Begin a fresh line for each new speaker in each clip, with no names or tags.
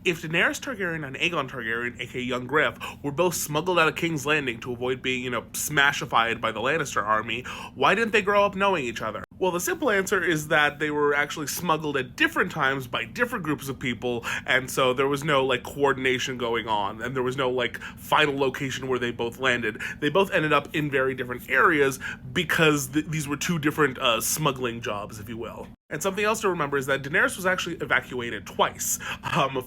If Daenerys Targaryen and Aegon Targaryen, aka Young Griff, were both smuggled out of King's Landing to avoid being, smashified by the Lannister army, why didn't they grow up knowing each other? Well, the simple answer is that they were actually smuggled at different times by different groups of people, and so there was no, coordination going on, and there was no, final location where they both landed. They both ended up in very different areas because these were two different smuggling jobs, if you will. And something else to remember is that Daenerys was actually evacuated twice.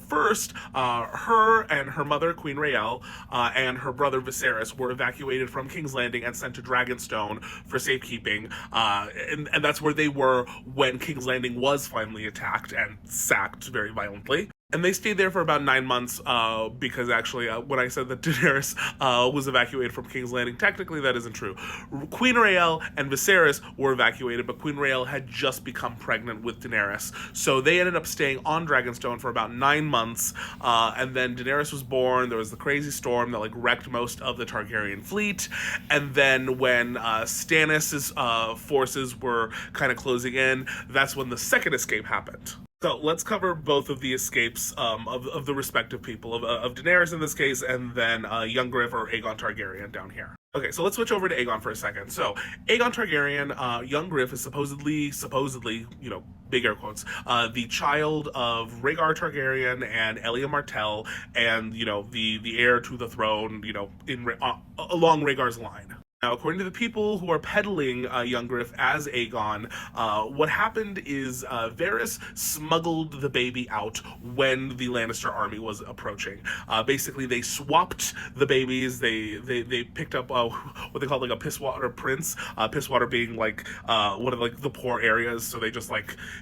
First, her and her mother, Queen Rhaelle, and her brother Viserys were evacuated from King's Landing and sent to Dragonstone for safekeeping. And that's where they were when King's Landing was finally attacked and sacked very violently. And they stayed there for about 9 months because actually when I said that Daenerys was evacuated from King's Landing, technically that isn't true. Queen Rhaelle and Viserys were evacuated, but Queen Rhaelle had just become pregnant with Daenerys. So they ended up staying on Dragonstone for about 9 months, and then Daenerys was born. There was the crazy storm that wrecked most of the Targaryen fleet, and then when Stannis' forces were kind of closing in, that's when the second escape happened. So let's cover both of the escapes of the respective people, of Daenerys in this case, and then Young Griff or Aegon Targaryen down here. Okay, so let's switch over to Aegon for a second. So Aegon Targaryen, Young Griff is supposedly, big air quotes, the child of Rhaegar Targaryen and Elia Martell, and the heir to the throne, along Rhaegar's line. Now, according to the people who are peddling Young Griff as Aegon, what happened is Varys smuggled the baby out when the Lannister army was approaching. Basically, they swapped the babies. They picked up what they call a pisswater prince. Pisswater being one of the poor areas. So they just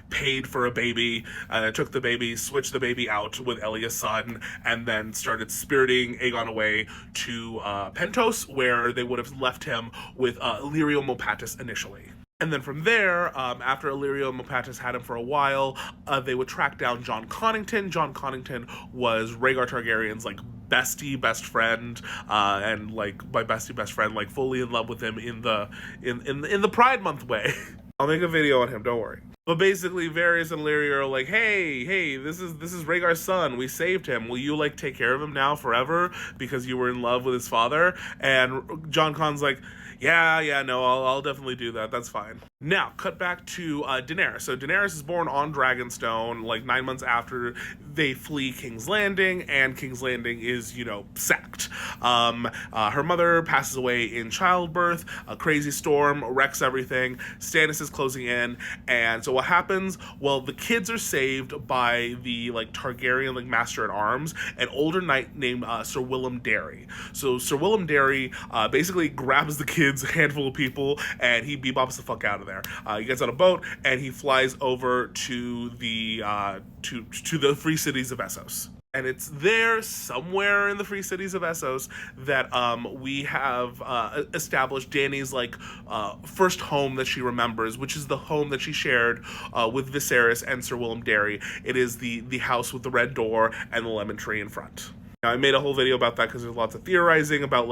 paid for a baby, took the baby, switched the baby out with Elia's son, and then started spiriting Aegon away to Pentos, where they would have left him with Illyrio Mopatis initially. And then from there, after Illyrio Mopatis had him for a while, they would track down Jon Connington. Jon Connington was Rhaegar Targaryen's best friend, and by best friend, fully in love with him in the Pride Month way. I'll make a video on him, don't worry. But basically, Varys and Illyrio are like, hey, this is Rhaegar's son. We saved him. Will you take care of him now forever because you were in love with his father? And Jon Conn's like, yeah, no, I'll definitely do that. That's fine. Now, cut back to Daenerys. So Daenerys is born on Dragonstone, 9 months after they flee King's Landing, and King's Landing is, sacked. Her mother passes away in childbirth. A crazy storm wrecks everything. Stannis is closing in, and so what happens? Well, the kids are saved by the Targaryen master-at-arms, an older knight named Sir Willem Darry. So Sir Willem Darry basically grabs the kids, a handful of people, and he bebops the fuck out of there. He gets on a boat and he flies over to the to the free cities of Essos. And it's there, somewhere in the free cities of Essos, that we have established Dany's first home that she remembers, which is the home that she shared with Viserys and Sir Willem Darry. It is the house with the red door and the lemon tree in front. Now, I made a whole video about that because there's lots of theorizing about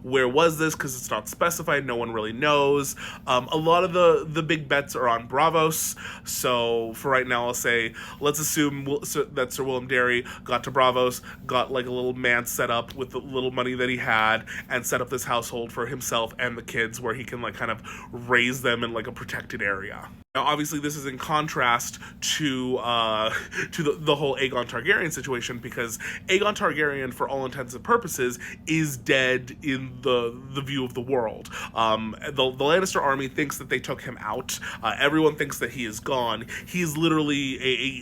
where was this, because it's not specified, no one really knows. A lot of the big bets are on Braavos, so for right now I'll say let's assume that Sir Willem Darry got to Braavos, got a little man set up with the little money that he had, and set up this household for himself and the kids where he can kind of raise them in a protected area. Now, obviously, this is in contrast to the whole Aegon Targaryen situation, because Aegon Targaryen, for all intents and purposes, is dead in the view of the world. The Lannister army thinks that they took him out. Everyone thinks that he is gone. He is literally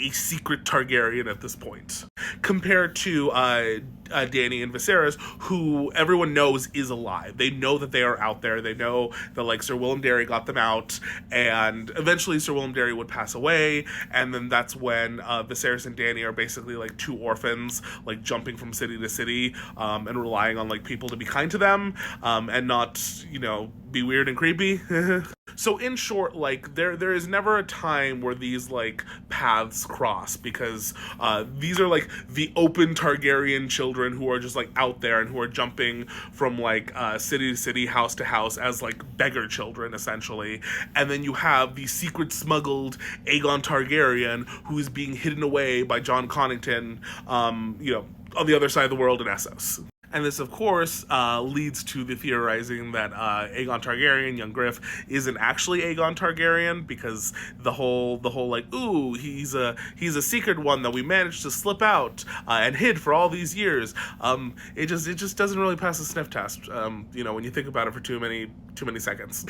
a secret Targaryen at this point. Compared to Dany and Viserys, who everyone knows is alive. They know that they are out there. They know that Sir Willem Darry got them out, and eventually Sir Willem Darry would pass away, and then that's when Viserys and Dany are basically two orphans, jumping from city to city, and relying on people to be kind to them, and not, be weird and creepy. So in short, like there is never a time where these like paths cross, because these are like the open Targaryen children who are just like out there and who are jumping from like city to city, house to house as like beggar children essentially. And then you have the secret smuggled Aegon Targaryen who is being hidden away by John Connington, on the other side of the world in Essos. And this, of course, leads to the theorizing that Aegon Targaryen, young Griff, isn't actually Aegon Targaryen, because the whole like, ooh, he's a secret one that we managed to slip out and hid for all these years. It just doesn't really pass the sniff test. When you think about it for too many seconds.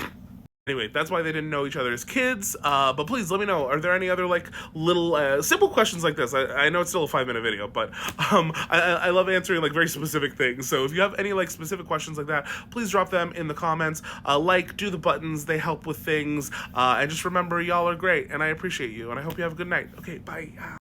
Anyway, that's why they didn't know each other as kids. But please let me know, are there any other like little simple questions like this? I know it's still a 5-minute video, but I love answering like very specific things. So if you have any like specific questions like that, please drop them in the comments. Do the buttons, they help with things. And just remember, y'all are great, and I appreciate you, and I hope you have a good night. Okay, bye.